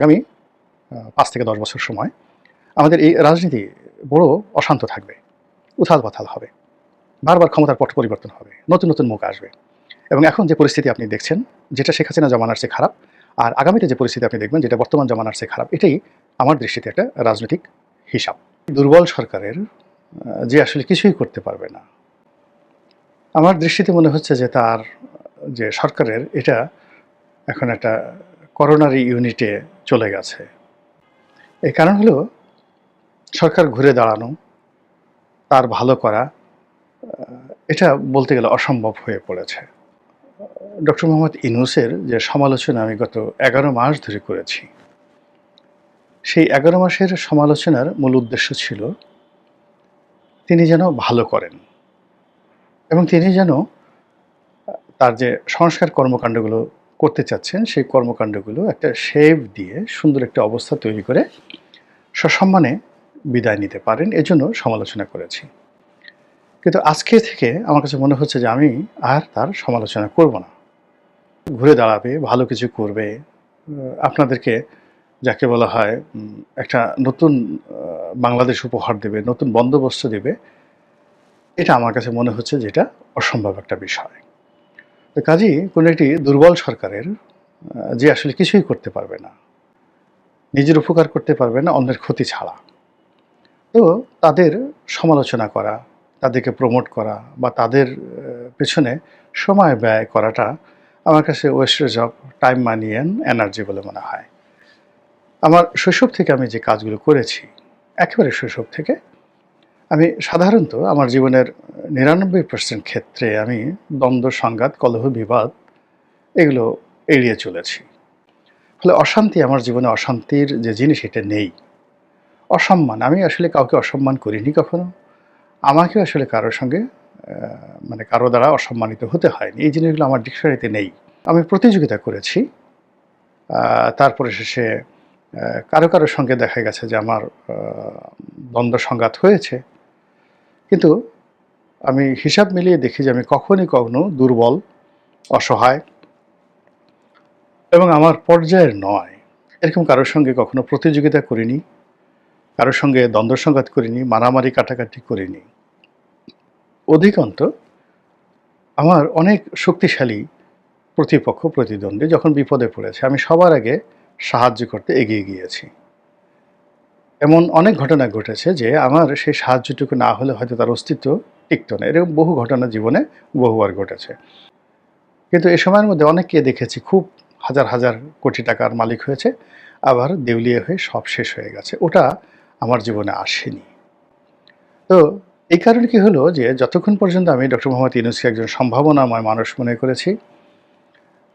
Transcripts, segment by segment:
আগামী ৫ থেকে ১০ বছর সময় আমাদের এই রাজনীতি বড় অশান্ত থাকবে, উথাল-পাথাল হবে। বারবার ক্ষমতার পট পরিবর্তন হবে, নতুন, নতুন মুখ আসবে। এবং এখন যে পরিস্থিতি আপনি দেখছেন, যেটা শেখ হাসিনা জমানার চেয়ে খারাপ, আর আগামীতে যে পরিস্থিতি আপনি দেখবেন, যেটা বর্তমান জমানার চেয়ে খারাপ, এটাই আমার দৃষ্টিতে একটা রাজনৈতিক হিসাব। দুর্বল সরকারের যে আসলে কিছুই করতে পারবে না। আমার দৃষ্টিতে মনে হচ্ছে যে তার যে সরকারের এটা এখন একটা করোনারি ইউনিটে চলে গেছে। এর কারণ হলো সরকার ঘুরে দাঁড়ানো, তার ভালো করা, এটা বলতে গেলে অসম্ভব হয়ে পড়েছে। ডক্টর মোহাম্মদ ইউনূসের যে সমালোচনা আমি গত ১১ মাস ধরে করেছি, সেই ১১ মাসের সমালোচনার মূল উদ্দেশ্য ছিল তিনি যেন ভালো করেন এবং তিনি যেন তার যে সংস্কার কর্মকাণ্ডগুলো করতে চাচ্ছেন, সেই কর্মকাণ্ডগুলো একটা শেপ দিয়ে সুন্দর একটা অবস্থা তৈরি করে সসম্মানে বিদায় নিতে পারেন, এজন্য সমালোচনা করেছি। কিন্তু আজকে থেকে আমার কাছে মনে হচ্ছে যে আমি আর তার সমালোচনা করব না। ঘুরে দাঁড়াবে, ভালো কিছু করবে, আপনাদেরকে যাকে বলা হয় একটা নতুন বাংলাদেশ উপহার দেবে, নতুন বন্দোবস্ত দেবে, এটা আমার কাছে মনে হচ্ছে যে এটা অসম্ভব একটা বিষয়। তো কাজেই কোনো একটি দুর্বল সরকারের যে আসলে কিছুই করতে পারবে না, নিজের উপকার করতে পারবে না অন্যের ক্ষতি ছাড়া, তো তাদের সমালোচনা করা, তাদেরকে প্রমোট করা বা তাদের পেছনে সময় ব্যয় করাটা আমার কাছে wastage of time, money and energy বলে মনে হয়। আমার শৈশব থেকে আমি যে কাজগুলো করেছি, একেবারে শৈশব থেকে, আমি সাধারণত আমার জীবনের ৯৯% ক্ষেত্রে আমি দ্বন্দ্ব, সংঘাত, কলহ, বিবাদ এগুলো এড়িয়ে চলেছি। ফলে অশান্তি, আমার জীবনে অশান্তির যে জিনিস এটা নেই। অসম্মান, আমি আসলে কাউকে অসম্মান করিনি কখনো। আমাকেও আসলে কারো সঙ্গে মানে কারো দ্বারা অসম্মানিত হতে হয়নি। এই জিনিসগুলো আমার ডিকশনারিতে নেই। আমি প্রতিযোগিতা করেছি। তারপরে শেষে কারো সঙ্গে দেখা গেছে যে আমার দ্বন্দ্ব সংঘাত হয়েছে। কিন্তু আমি হিসাব মিলিয়ে দেখি যে আমি কখনো দুর্বল, অসহায় এবং আমার পর্যায়ের নয়, এরকম কারোর সঙ্গে কখনো প্রতিযোগিতা করিনি, কারোর সঙ্গে দ্বন্দ্ব সংঘাত করিনি, মারামারি কাটাকাটি করিনি। অধিকন্ত আমার অনেক শক্তিশালী প্রতিপক্ষ, প্রতিদ্বন্দ্বী যখন বিপদে পড়েছে, আমি সবার আগে সাহায্য করতে এগিয়ে গিয়েছি। এমন অনেক ঘটনা ঘটেছে যে আমার সেই সাহায্যটুকু না হলে হয়তো তার অস্তিত্ব টিকত না। এরকম বহু ঘটনা জীবনে বহুবার ঘটেছে। কিন্তু এ সময়ের মধ্যে অনেককে দেখেছি খুব হাজার কোটি টাকার মালিক হয়েছে, আবার দেউলিয়া হয়ে সব শেষ হয়ে গেছে। ওটা আমার জীবনে আসেনি। তো এই কারণে কি হলো যে যতক্ষণ পর্যন্ত আমি ডক্টর মোহাম্মদ ইউনূসকে একজন সম্ভাবনাময় মানুষ মনে করেছি,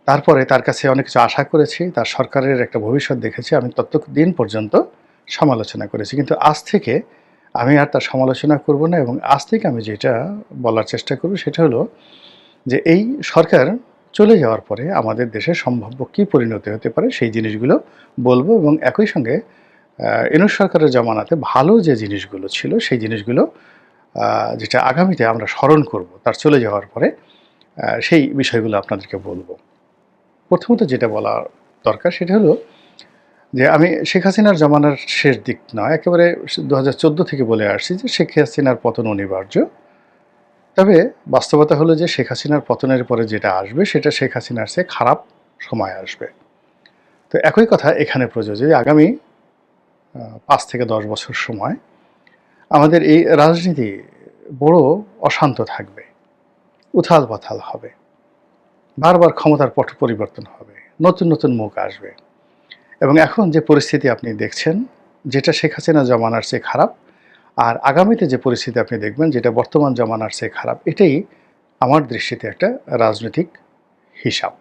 তারপরে তার কাছে অনেক কিছু আশা করেছি, তার সরকারের একটা ভবিষ্যৎ দেখেছি, আমি ততদিন পর্যন্ত সমালোচনা করেছি। কিন্তু আজ থেকে আমি আর তার সমালোচনা করব না এবং আজ থেকে আমি যেটা বলার চেষ্টা করব সেটা হলো যে এই সরকার চলে যাওয়ার পরে আমাদের দেশে সম্ভাব্য কী পরিণতি হতে পারে সেই জিনিসগুলো বলবো এবং একই সঙ্গে ইউনূস সরকারের জমানাতে ভালো যে জিনিসগুলো ছিল সেই জিনিসগুলো যেটা আগামীতে আমরা স্মরণ করব তার চলে যাওয়ার পরে, সেই বিষয়গুলো আপনাদেরকে বলবো। প্রথমত যেটা বলা দরকার সেটা হলো যে আমি শেখ হাসিনার জমানার শেষ দিক নয়, একেবারে ২০১৪ থেকে বলে আসছি যে শেখ হাসিনার পতন অনিবার্য। তবে বাস্তবতা হলো যে শেখ হাসিনার পতনের পরে যেটা আসবে সেটা শেখ হাসিনার চেয়ে খারাপ সময় আসবে। তো একই কথা এখানে প্রযোজ্য যে আগামী ৫ থেকে ১০ বছর সময় আমাদের এই রাজনীতি বড় অশান্ত থাকবে, উথাল-পাথাল হবে। বারবার ক্ষমতার পট পরিবর্তন হবে, নতুন, নতুন মুখ আসবে। এবং এখন যে পরিস্থিতি আপনি দেখছেন, যেটা শেখ হাসিনা জমানার চেয়ে খারাপ, আর আগামীতে যে পরিস্থিতি আপনি দেখবেন, যেটা বর্তমান জমানার চেয়ে খারাপ, এটাই আমার দৃষ্টিতে একটা রাজনৈতিক হিসাব।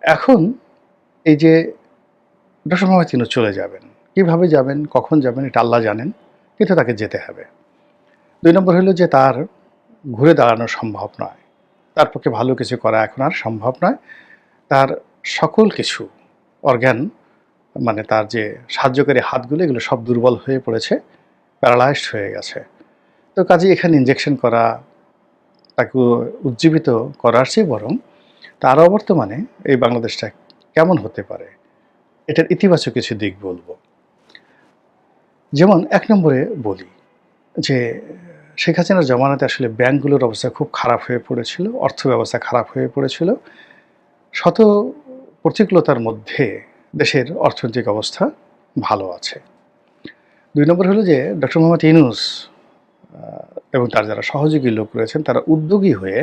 এখন এই যে ডক্টর মোহাম্মদ ইউনূস চলে যাবেন, কীভাবে যাবেন, কখন যাবেন এটা আল্লাহ জানেন, কিন্তু তাকে যেতে হবে। ২ নম্বর হলো যে তার ঘুরে দাঁড়ানো সম্ভব নয়। তার পক্ষে ভালো কিছু করা এখন আর সম্ভব নয়। তার সকল কিছু অর্গান, মানে তার যে সাহায্যকারী হাতগুলো, এগুলো সব দুর্বল হয়ে পড়েছে, প্যারালাইজড হয়ে গেছে। তো কাজেই এখানে ইনজেকশন করা, তাকে উজ্জীবিত করার চেয়ে বরং তার অবর্তমানে এই বাংলাদেশটা কেমন হতে পারে, এটার ইতিবাচক কিছু দিক বলবো। যেমন ১ নম্বরে বলি যে শেখ হাসিনার জমানাতে আসলে ব্যাংকগুলোর অবস্থা খুব খারাপ হয়ে পড়েছিল, অর্থব্যবস্থা খারাপ হয়ে পড়েছিল। শত প্রতিকূলতার মধ্যে দেশের অর্থনৈতিক অবস্থা ভালো আছে। ২ নম্বর হলো যে ডক্টর মোহাম্মদ ইউনূস এবং তার যারা সহযোগী লোক রয়েছেন তারা উদ্যোগী হয়ে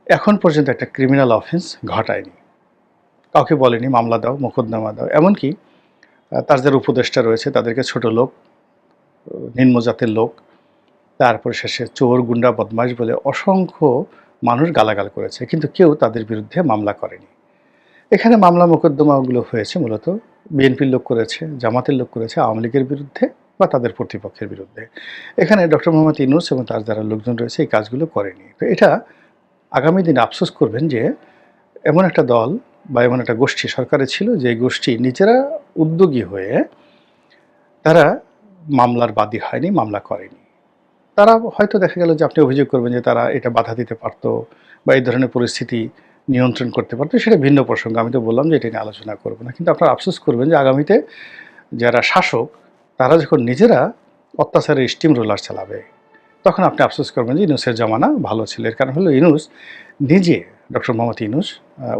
এখন পর্যন্ত একটা ক্রিমিনাল অফেন্স ঘটায়নি। কাউকে বলেনি মামলা দাও, মোকদ্দমা দাও। এমনকি তার যারা উপদেষ্টা রয়েছে তাদেরকে ছোট লোক, নিম্ন জাতের লোক, তারপরে শেষে চোর, গুন্ডা, বদমাইশ বলে অসংখ্য মানুষ গালাগাল করেছে। কিন্তু কেউ তাদের বিরুদ্ধে মামলা করেনি। এখানে মামলা মোকদ্দমাগুলো হয়েছে মূলত বিএনপির লোক করেছে, জামাতের লোক করেছে, আওয়ামী লীগের বিরুদ্ধে বা তাদের প্রতিপক্ষের বিরুদ্ধে। এখানে ডক্টর মোহাম্মদ ইউনূস এবং তার যারা লোকজন রয়েছে এই কাজগুলো করেনি। তো এটা আগামী দিনে আফসোস করবেন যে এমন একটা দল বা এমন একটা গোষ্ঠী সরকারে ছিল যে গোষ্ঠী নিজেরা উদ্যোগী হয়ে তারা মামলার বাদী হয়নি, মামলা করেনি। তারা হয়তো দেখা গেল যে আপনি অভিযোগ করবেন যে তারা এটা বাধা দিতে পারত বা এই ধরনের পরিস্থিতি নিয়ন্ত্রণ করতে পারতো, সেটা ভিন্ন প্রসঙ্গ। আমি তো বললাম যে এটা নিয়ে আলোচনা করব না। কিন্তু আপনারা আফসোস করবেন যে আগামীতে যারা শাসক তারা যখন নিজেরা অত্যাচারের স্টিম রোলার চালাবে তখন আপনি আফসোস করবেন যে ইউনূসের জমানা ভালো ছিল। এর কারণ হলো ইউনূস নিজে, ডক্টর মোহাম্মদ ইউনূস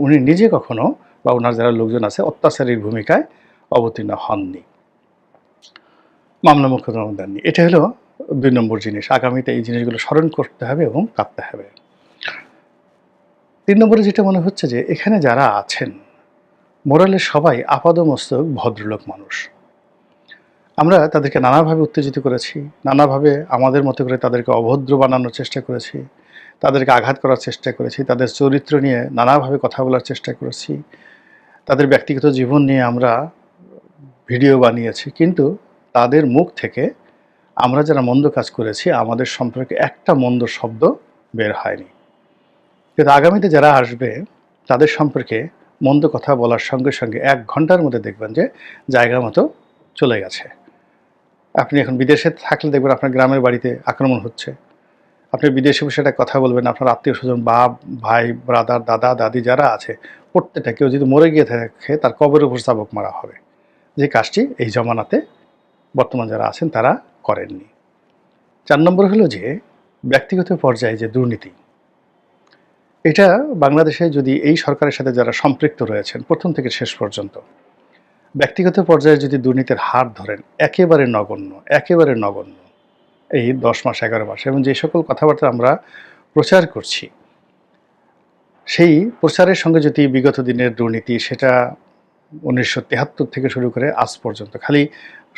উনি নিজে কখনো বা ওনার যারা লোকজন আছে অত্যাচারীর ভূমিকায় অবতীর্ণ হননি, মামলা মোকদ্দমা দেননি। এটা হলো ২ নম্বর জিনিস। আগামীতে এই জিনিসগুলো স্মরণ করতে হবে এবং কাঁদতে হবে। ৩ নম্বরে যেটা মনে হচ্ছে যে এখানে যারা আছেন মোরালে সবাই আপাদমস্তক ভদ্রলোক মানুষ। আমরা তাদেরকে নানাভাবে উত্তেজিত করেছি, নানাভাবে আমাদের মতো করে তাদেরকে অভদ্র বানানোর চেষ্টা করেছি, তাদেরকে আঘাত করার চেষ্টা করেছি, তাদের চরিত্র নিয়ে নানাভাবে কথা বলার চেষ্টা করেছি, তাদের ব্যক্তিগত জীবন নিয়ে আমরা ভিডিও বানিয়েছি। কিন্তু তাদের মুখ থেকে আমরা যারা মন্দ কাজ করেছি আমাদের সম্পর্কে একটা মন্দ শব্দ বের হয়নি। কিন্তু আগামীতে যারা আসবে তাদের সম্পর্কে মন্দ কথা বলার সঙ্গে সঙ্গে ১ ঘন্টার মধ্যে দেখবেন যে জায়গা মতো চলে গেছে। আপনি এখন বিদেশে থাকলে দেখবেন আপনার গ্রামের বাড়িতে আক্রমণ হচ্ছে। আপনি বিদেশে বসে একটা কথা বলবেন, আপনার আত্মীয়-স্বজন, বাপ, ভাই, ব্রাদার, দাদা, দাদি যারা আছে প্রত্যেকটা কেউ যদি মরে গিয়ে থাকে তার কবরের উপর চাবুক মারা হবে। যে কাজটি এই জমানাতে বর্তমান যারা আছেন তারা করেননি। ৪ নম্বর হলো যে ব্যক্তিগত পর্যায়ে যে দুর্নীতি, এটা বাংলাদেশে যদি এই সরকারের সাথে যারা সম্পৃক্ত রয়েছেন প্রথম থেকে শেষ পর্যন্ত ব্যক্তিগত পর্যায়ে যদি দুর্নীতির হার ধরেন একেবারে নগণ্য, একেবারে নগণ্য। এই ১০ মাস ১১ মাস এবং যে সকল কথাবার্তা আমরা প্রচার করছি সেই প্রচারের সঙ্গে যদি বিগত দিনের দুর্নীতি, সেটা ১৯৭৩ থেকে শুরু করে আজ পর্যন্ত খালি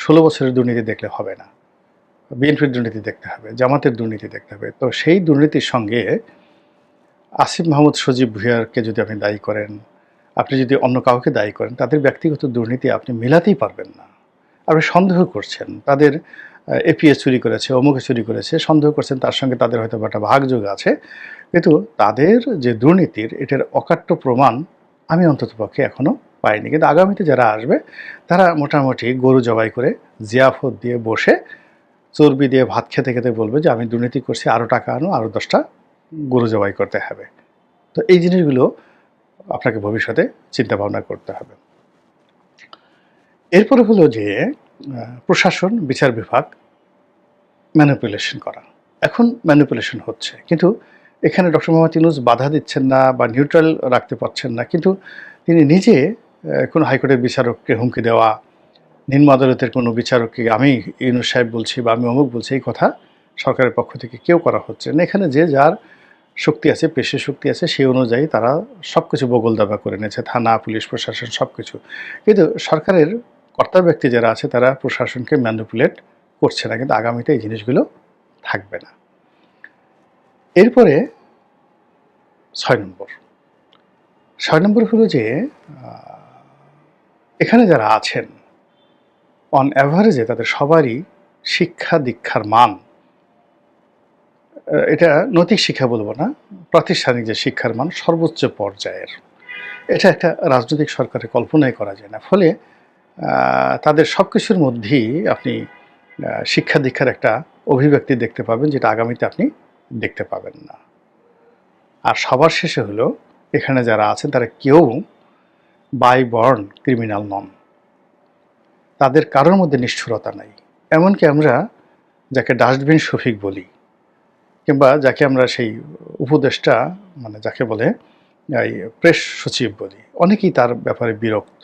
১৬ বছরের দুর্নীতি দেখলে হবে না। বিএনপির দুর্নীতি দেখতে হবে, জামাতের দুর্নীতি দেখতে হবে। তো সেই দুর্নীতির সঙ্গে আসিফ মাহমুদ সজীব ভুঁইয়াকে যদি আপনি দায়ী করেন, আপনি যদি অন্য কাউকে দায়ী করেন, তাদের ব্যক্তিগত দুর্নীতি আপনি মেলাতেই পারবেন না। আপনি সন্দেহ করছেন তাদের এপিএস চুরি করেছে, অমুকে চুরি করেছে, সন্দেহ করছেন তার সঙ্গে তাদের হয়তো একটা ভাগযোগ আছে। কিন্তু তাদের যে দুর্নীতির এটার অকাট্য প্রমাণ আমি অন্ততপক্ষে এখনও পাইনি। কিন্তু আগামীতে যারা আসবে তারা মোটামুটি গরু জবাই করে জিয়াফত দিয়ে বসে চর্বি দিয়ে ভাত খেতে খেতে বলবে যে আমি দুর্নীতি করছি, আরও টাকা আনো, আরও ১০টা গরু জবাই করতে হবে। তো এই জিনিসগুলো আপনাকে ভবিষ্যতে চিন্তা ভাবনা করতে হবে। এরপরে হলো যে প্রশাসন, বিচার বিভাগ ম্যানিপুলেশন করা। এখন ম্যানিপুলেশন হচ্ছে, কিন্তু এখানে ডক্টর মোহাম্মদ ইউনূস বাধা দিচ্ছেন না বা নিউট্রাল রাখতে পারছেন না। কিন্তু তিনি নিজে কোনো হাইকোর্টের বিচারককে হুমকি দেওয়া, নিম্ন আদালতের কোনো বিচারককে আমি ইউনূস সাহেব বলছি বা আমি অমুক বলছি, এই কথা সরকারের পক্ষ থেকে কেউ করা হচ্ছে না। এখানে যে যার শক্তি আছে, পেশি শক্তি আছে, সেই অনুযায়ী তারা সব কিছু বগল দাবা করে নিয়েছে, থানা, পুলিশ, প্রশাসন সব কিছু। কিন্তু সরকারের কর্তা ব্যক্তি যারা আছে তারা প্রশাসনকে ম্যানিপুলেট করছে না। কিন্তু আগামীতে এই জিনিসগুলো থাকবে না। এরপরে ৬ নম্বর। ৬ নম্বর হলো যে এখানে যারা আছেন অন অ্যাভারেজে তাদের সবারই শিক্ষা দীক্ষার মান, এটা নৈতিক শিক্ষা বলবো না, প্রাতিষ্ঠানিক যে শিক্ষার মান সর্বোচ্চ পর্যায়ের। এটা একটা রাজনৈতিক সরকারের কল্পনাই করা যায় না। ফলে তাদের সব কিছুর মধ্যেই আপনি শিক্ষা দীক্ষার একটা অভিব্যক্তি দেখতে পাবেন, যেটা আগামীতে আপনি দেখতে পাবেন না। আর সবার শেষে হলো এখানে যারা আছেন তারা কেউ বাই বর্ন ক্রিমিনাল নন। তাদের কারোর মধ্যে নিষ্ঠুরতা নাই। এমনকি আমরা যাকে ডাস্টবিন শফিক বলি, কিংবা যাকে আমরা সেই উপদেষ্টা মানে যাকে বলে এই প্রেস সচিব বলি, অনেকেই তার ব্যাপারে বিরক্ত,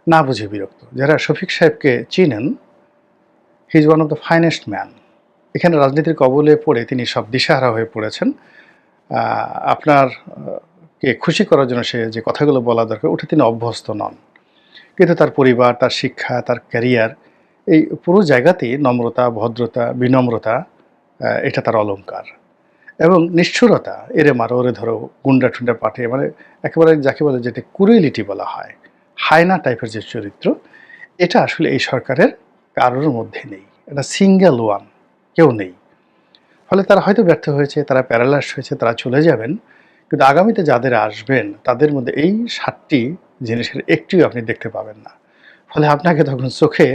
না বুঝে বিরক্ত। যারা শফিক সাহেবকে চিনেন, he is one of the finest man. এখানে রাজনীতির কবলে পড়ে তিনি সব দিশাহারা হয়ে পড়েছেন। আপনার কে খুশি করার জন্য সে যে কথাগুলো বলা দরকার ওটা তিনি অভ্যস্ত নন, কিন্তু তার পরিবার, তার শিক্ষা, তার ক্যারিয়ার, এই পুরো জায়গাতেই নম্রতা, ভদ্রতা, বিনম্রতা এটা তার অলংকার। এবং নিষ্ঠুরতা, এরে মারো, ওরে ধরো, গুন্ডা টুন্ডা পাঠিয়ে, মানে একেবারে যাকে বলে যেটা কুরিলিটি বলা হয়, হায়না টাইপের যে চরিত্র, এটা আসলে এই সরকারের কারোর মধ্যে নেই। এটা সিঙ্গেল ওয়ান, কেউ নেই। ফলে তারা হয়তো ব্যর্থ হয়েছে, তারা প্যারালাইজ হয়েছে, তারা চলে যাবেন, কিন্তু আগামীতে যাদের আসবেন তাদের মধ্যে এই ৭টি জিনিসের একটিও আপনি দেখতে পাবেন না। ফলে আপনাকে তখন চোখে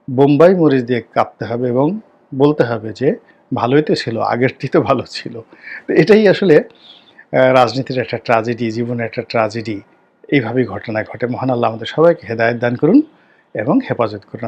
বোম্বাই মরিচ দিয়ে কাঁপতে হবে এবং বলতে হবে যে ভালোই তো ছিল, আগেরটি তো ভালো ছিল। তো এটাই আসলে রাজনীতির একটা ট্র্যাজেডি, জীবনের একটা ট্র্যাজেডি। এইভাবেই ঘটনা ঘটে। মহান আল্লাহ আমাদের সবাইকে হেদায়েত দান করুন এবং হেফাজত করুন।